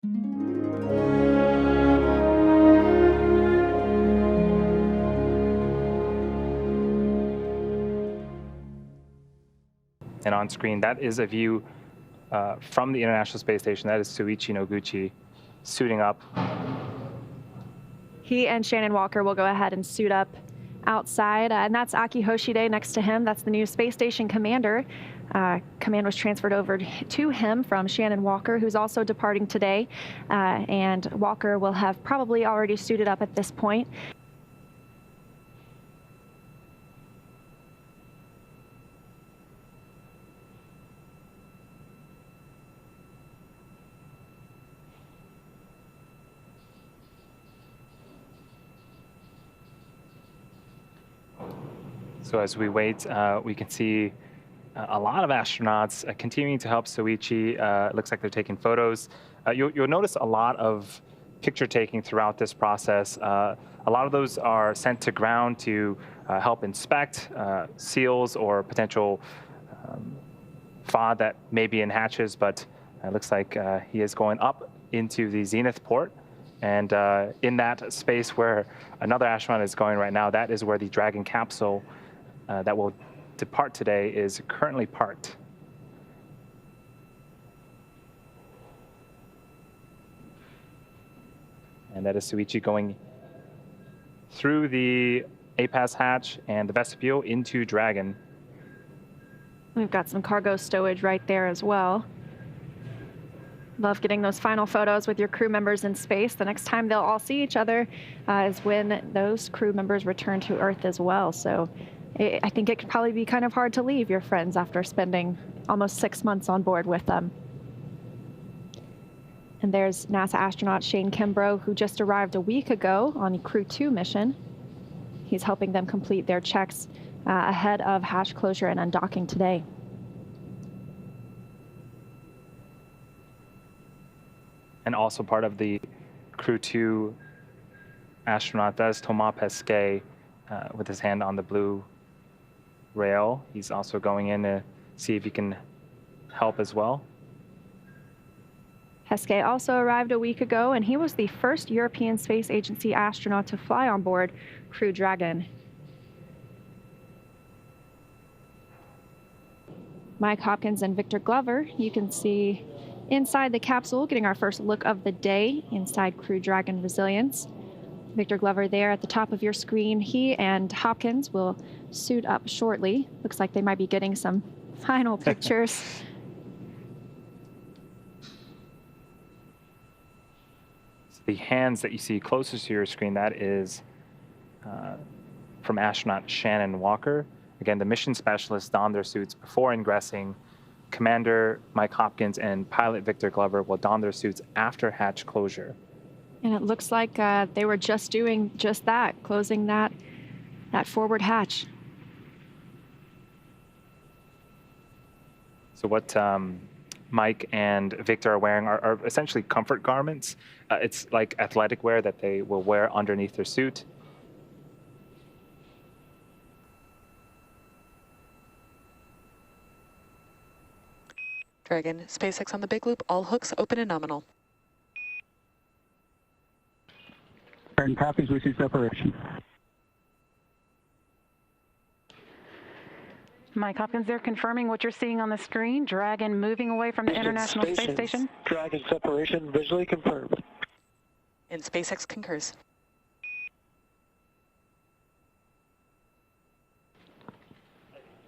And on screen, that is a view from the International Space Station. That is Soichi Noguchi suiting up. He and Shannon Walker will go ahead and suit up outside, and that's Aki Hoshide next to him. That's the new space station commander. Command was transferred over to him from Shannon Walker, who's also departing today, and Walker will have probably already suited up at this point. So as we wait, we can see a lot of astronauts continuing to help Soichi. It looks like they're taking photos. You'll notice a lot of picture taking throughout this process. A lot of those are sent to ground to help inspect seals or potential FOD that may be in hatches, but it looks like he is going up into the zenith port. And in that space where another astronaut is going right now, that is where the Dragon capsule that will depart today is currently parked. And that is Soichi going through the APAS hatch and the vestibule into Dragon. We've got some cargo stowage right there as well. Love getting those final photos with your crew members in space. The next time they'll all see each other is when those crew members return to Earth as well. So I think it could probably be kind of hard to leave your friends after spending almost 6 months on board with them. And there's NASA astronaut Shane Kimbrough, who just arrived a week ago on the Crew-2 mission. He's helping them complete their checks ahead of hatch closure and undocking today. And also part of the Crew-2 astronaut, that is Thomas Pesquet with his hand on the blue rail. He's also going in to see if he can help as well. Pesquet also arrived a week ago, and he was the first European Space Agency astronaut to fly on board Crew Dragon. Mike Hopkins and Victor Glover, you can see inside the capsule, getting our first look of the day inside Crew Dragon Resilience. Victor Glover there at the top of your screen. He and Hopkins will suit up shortly. Looks like they might be getting some final pictures. The hands that you see closest to your screen, that is from astronaut Shannon Walker. Again, the mission specialists don their suits before ingressing. Commander Mike Hopkins and pilot Victor Glover will don their suits after hatch closure. And it looks like they were just doing just that, closing that forward hatch. So what Mike and Victor are wearing are essentially comfort garments. It's like athletic wear that they will wear underneath their suit. Dragon, SpaceX on the big loop, all hooks open and nominal. Current copies, we see separation. Mike Hopkins there confirming what you're seeing on the screen. Dragon moving away from the International Space Station. Dragon separation visually confirmed. And SpaceX concurs.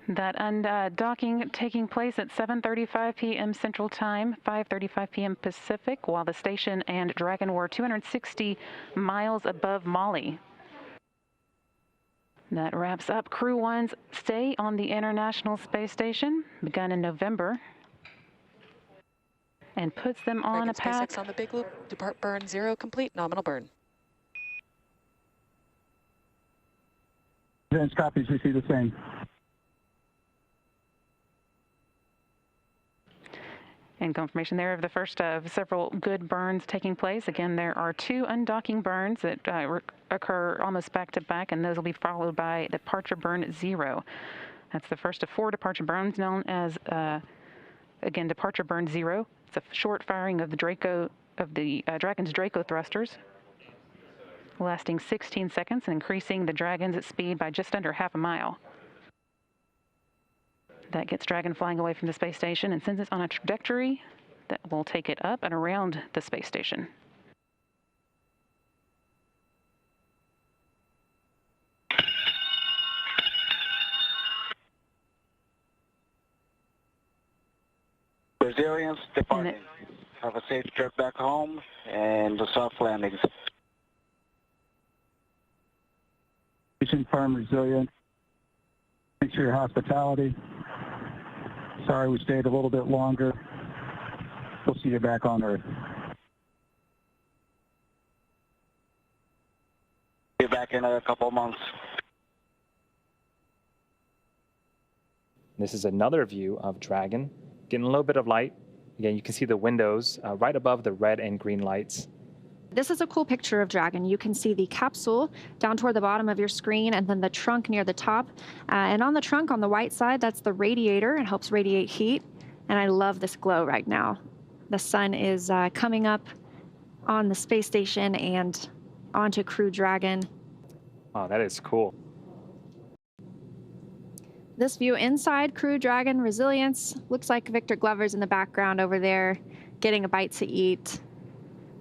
That undocking taking place at 7:35 p.m. Central Time, 5:35 p.m. Pacific, while the station and Dragon were 260 miles above Mali. That wraps up Crew-1's stay on the International Space Station, begun in November, and puts them on a path. SpaceX on the big loop, depart burn 0, complete nominal burn. Advanced copies, we see the same. And confirmation there of the first of several good burns taking place. Again, there are 2 undocking burns that occur almost back to back, and those will be followed by departure burn 0. That's the first of 4 departure burns known as, again, departure burn 0. It's a short firing of the Dragon's Draco thrusters, lasting 16 seconds and increasing the Dragon's speed by just under half a mile. That gets Dragon flying away from the space station and sends it on a trajectory that will take it up and around the space station. Resilience departing. Have a safe trip back home and the soft landings. Firm, resilient. Thanks for your hospitality. Sorry we stayed a little bit longer. We'll see you back on Earth. Be back in a couple of months. This is another view of Dragon, getting a little bit of light. Again, you can see the windows right above the red and green lights. This is a cool picture of Dragon. You can see the capsule down toward the bottom of your screen and then the trunk near the top. And on the trunk on the white side, that's the radiator. It helps radiate heat. And I love this glow right now. The sun is coming up on the space station and onto Crew Dragon. Wow, that is cool. This view inside Crew Dragon Resilience looks like Victor Glover's in the background over there getting a bite to eat.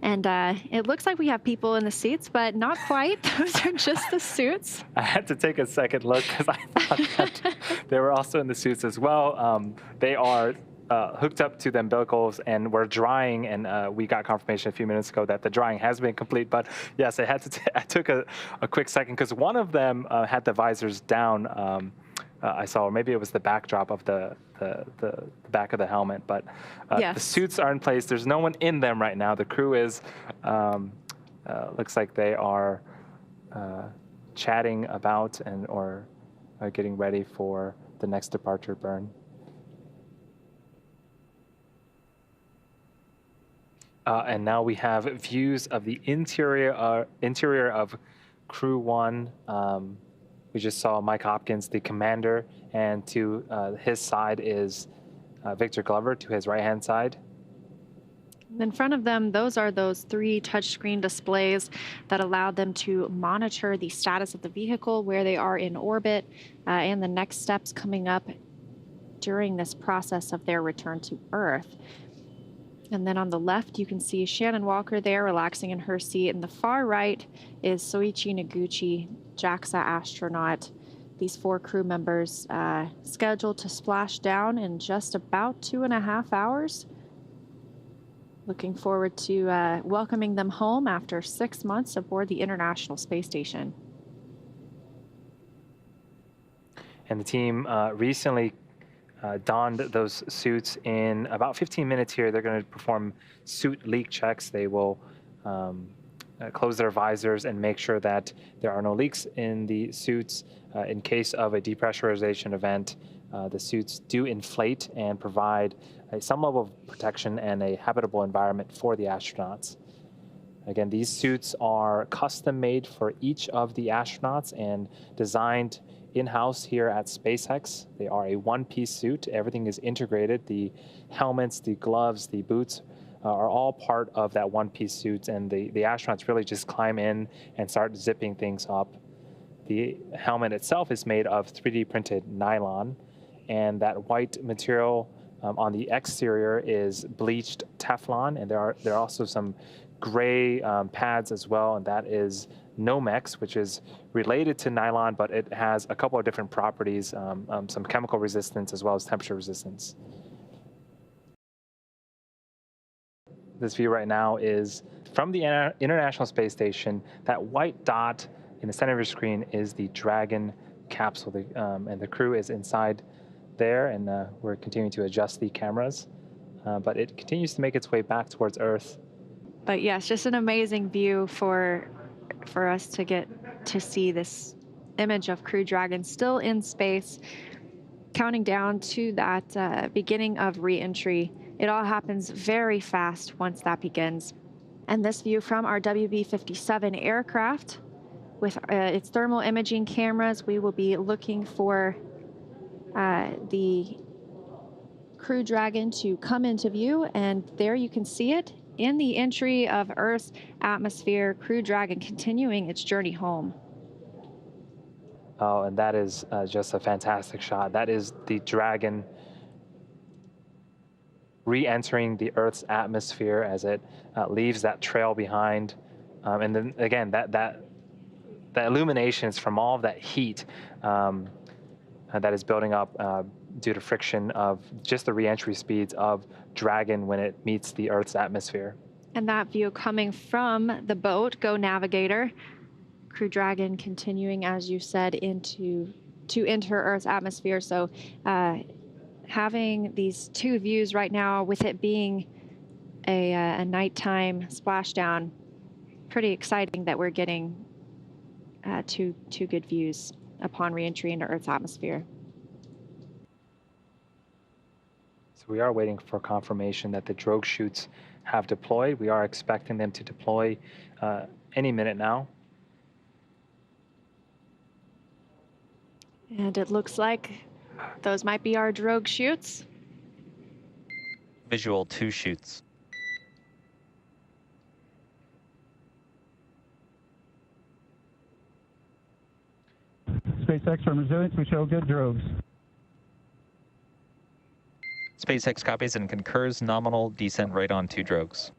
And it looks like we have people in the seats, but not quite. Those are just the suits. I had to take a second look because I thought that they were also in the suits as well. They are hooked up to the umbilicals and we're drying, and we got confirmation a few minutes ago that the drying has been complete. But yes, I took a quick second because one of them had the visors down. I saw, or maybe it was the backdrop of the back of the helmet, but yes. The suits are in place. There's no one in them right now. The crew is, looks like they are chatting about or getting ready for the next departure burn. And now we have views of the interior of Crew-1. We just saw Mike Hopkins, the commander, and to his side is Victor Glover, to his right-hand side. In front of them, those are those 3 touchscreen displays that allow them to monitor the status of the vehicle, where they are in orbit, and the next steps coming up during this process of their return to Earth. And then on the left, you can see Shannon Walker there relaxing in her seat. And the far right is Soichi Noguchi, JAXA astronaut. These 4 crew members scheduled to splash down in just about 2.5 hours. Looking forward to welcoming them home after 6 months aboard the International Space Station. And the team recently donned those suits. In about 15 minutes here, they're going to perform suit leak checks. They will close their visors and make sure that there are no leaks in the suits. In case of a depressurization event, the suits do inflate and provide some level of protection and a habitable environment for the astronauts. Again, these suits are custom made for each of the astronauts and designed in-house here at SpaceX. They are a one-piece suit. Everything is integrated. The helmets, the gloves, the boots are all part of that one-piece suit, and the astronauts really just climb in and start zipping things up. The helmet itself is made of 3D printed nylon, and that white material on the exterior is bleached Teflon, and there are also some gray pads as well, and that is Nomex, which is related to nylon, but it has a couple of different properties, some chemical resistance as well as temperature resistance. This view right now is from the International Space Station. That white dot in the center of your screen is the Dragon capsule, and the crew is inside there, and we're continuing to adjust the cameras, but it continues to make its way back towards Earth. But yes, just an amazing view for us to get to see this image of Crew Dragon still in space, counting down to that beginning of re-entry. It all happens very fast once that begins. And this view from our WB-57 aircraft with its thermal imaging cameras, we will be looking for the Crew Dragon to come into view, and there you can see it in the entry of Earth's atmosphere. Crew Dragon continuing its journey home. Oh, and that is just a fantastic shot. That is the Dragon re-entering the Earth's atmosphere as it leaves that trail behind. And then again, that illumination is from all of that heat that is building up due to friction of just the re-entry speeds of Dragon when it meets the Earth's atmosphere. And that view coming from the boat, Go Navigator. Crew Dragon continuing, as you said, to enter Earth's atmosphere. So having these two views right now, with it being a nighttime splashdown, pretty exciting that we're getting two good views upon reentry into Earth's atmosphere. So we are waiting for confirmation that the drogue chutes have deployed. We are expecting them to deploy any minute now. And it looks like those might be our drogue chutes. Visual 2 chutes. SpaceX from Resilience, we show good drogues. SpaceX copies and concurs nominal descent rate on 2 drogues.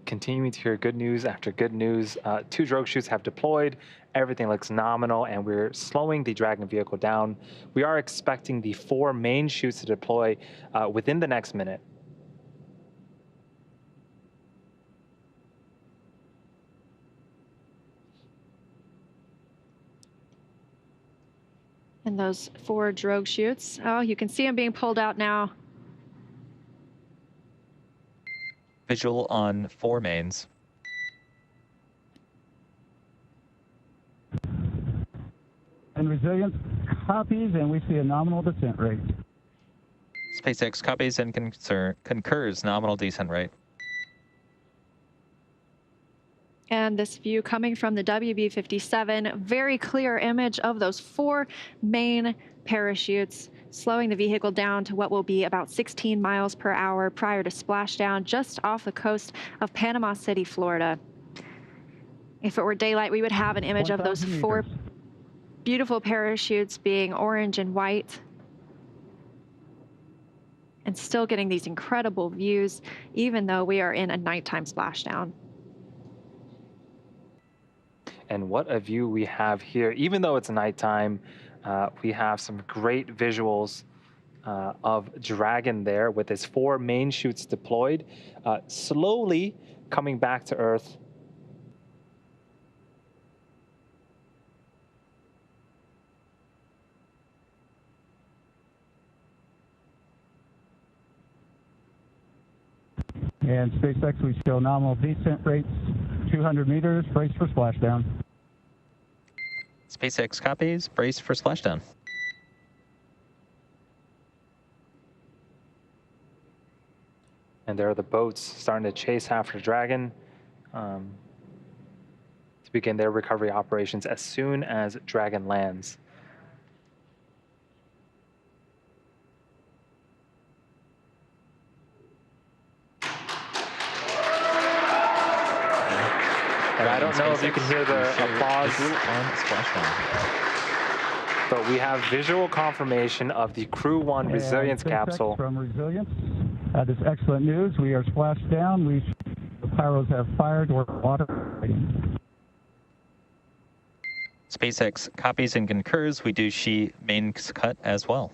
Continuing to hear good news after good news. 2 drogue chutes have deployed. Everything looks nominal, and we're slowing the Dragon vehicle down. We are expecting the 4 main chutes to deploy within the next minute. And those 4 drogue chutes, oh, you can see them being pulled out now. Visual on 4 mains. And Resilience copies, and we see a nominal descent rate. SpaceX copies and concurs nominal descent rate. And this view coming from the WB-57, very clear image of those 4 main parachutes, slowing the vehicle down to what will be about 16 miles per hour prior to splashdown just off the coast of Panama City, Florida. If it were daylight, we would have an image of those 4 beautiful parachutes being orange and white, and still getting these incredible views, even though we are in a nighttime splashdown. And what a view we have here. Even though it's nighttime, we have some great visuals of Dragon there with its 4 main chutes deployed, slowly coming back to Earth. And SpaceX, we show nominal descent rates, 200 meters, brace for splashdown. SpaceX copies, brace for splashdown. And there are the boats starting to chase after Dragon to begin their recovery operations as soon as Dragon lands. And I don't know if you can hear the applause, but we have visual confirmation of the Crew-1 Resilience capsule. From Resilience, this excellent news. We are splashed down. The pyros have fired. We're water. SpaceX copies and concurs. We do see mains cut as well.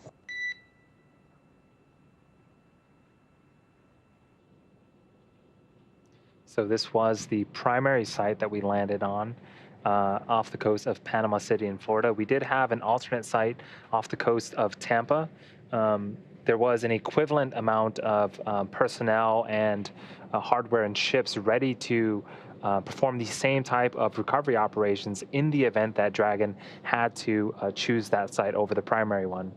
So this was the primary site that we landed on off the coast of Panama City in Florida. We did have an alternate site off the coast of Tampa. There was an equivalent amount of personnel and hardware and ships ready to perform the same type of recovery operations in the event that Dragon had to choose that site over the primary one.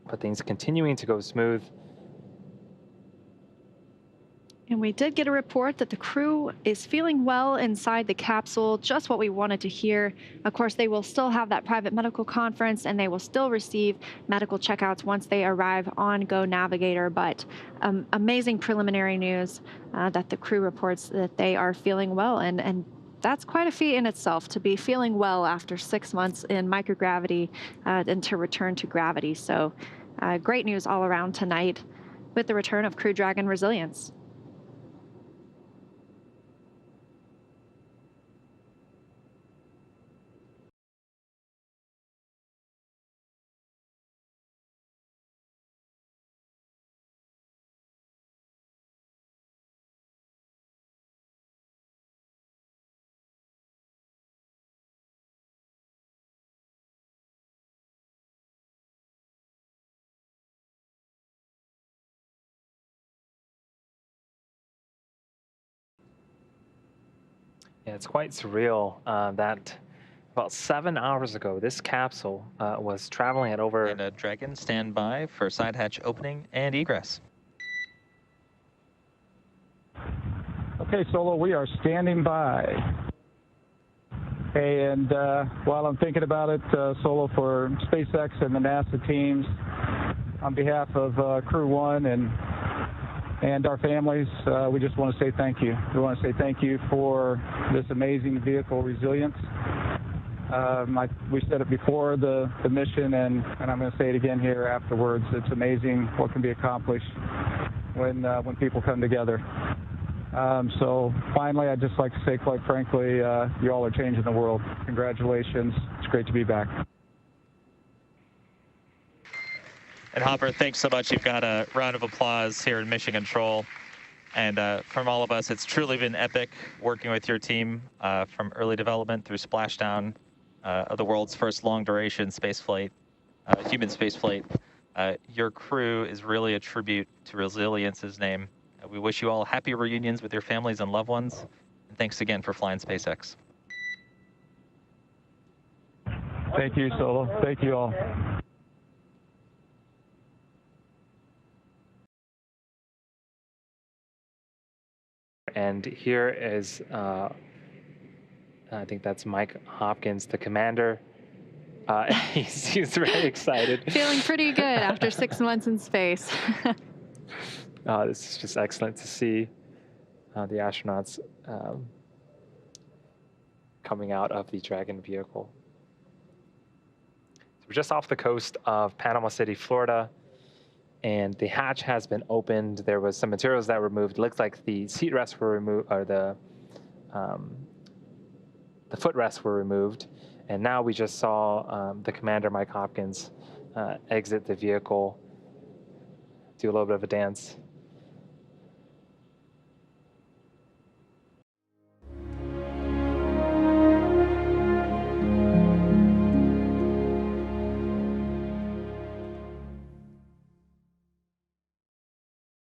But things continuing to go smooth. And we did get a report that the crew is feeling well inside the capsule, just what we wanted to hear. Of course, they will still have that private medical conference and they will still receive medical checkouts once they arrive on Go Navigator. But amazing preliminary news that the crew reports that they are feeling well. And that's quite a feat in itself, to be feeling well after 6 months in microgravity and to return to gravity. So great news all around tonight with the return of Crew Dragon Resilience. Yeah, it's quite surreal that about 7 hours ago, this capsule was traveling at over... And a Dragon, stand by for side hatch opening and egress. Okay, Solo, we are standing by. And while I'm thinking about it, Solo, for SpaceX and the NASA teams, on behalf of Crew-1 and our families, we just want to say thank you. We want to say thank you for this amazing vehicle resilience. We said it before the mission, and I'm going to say it again here afterwards. It's amazing what can be accomplished when people come together. So finally, I'd just like to say, quite frankly, you all are changing the world. Congratulations. It's great to be back. And Hopper, thanks so much. You've got a round of applause here in Mission Control. And from all of us, it's truly been epic working with your team from early development through splashdown of the world's first long-duration spaceflight, human spaceflight. Your crew is really a tribute to Resilience's name. We wish you all happy reunions with your families and loved ones. And thanks again for flying SpaceX. Thank you, Solo. Thank you all. And here is, I think that's Mike Hopkins, the commander. He's very excited. Feeling pretty good after 6 months in space. This is just excellent to see the astronauts coming out of the Dragon vehicle. So we're just off the coast of Panama City, Florida, and the hatch has been opened. There was some materials that were removed. It looks like the seat rests were removed, or the footrests were removed. And now we just saw the commander, Mike Hopkins, exit the vehicle, do a little bit of a dance.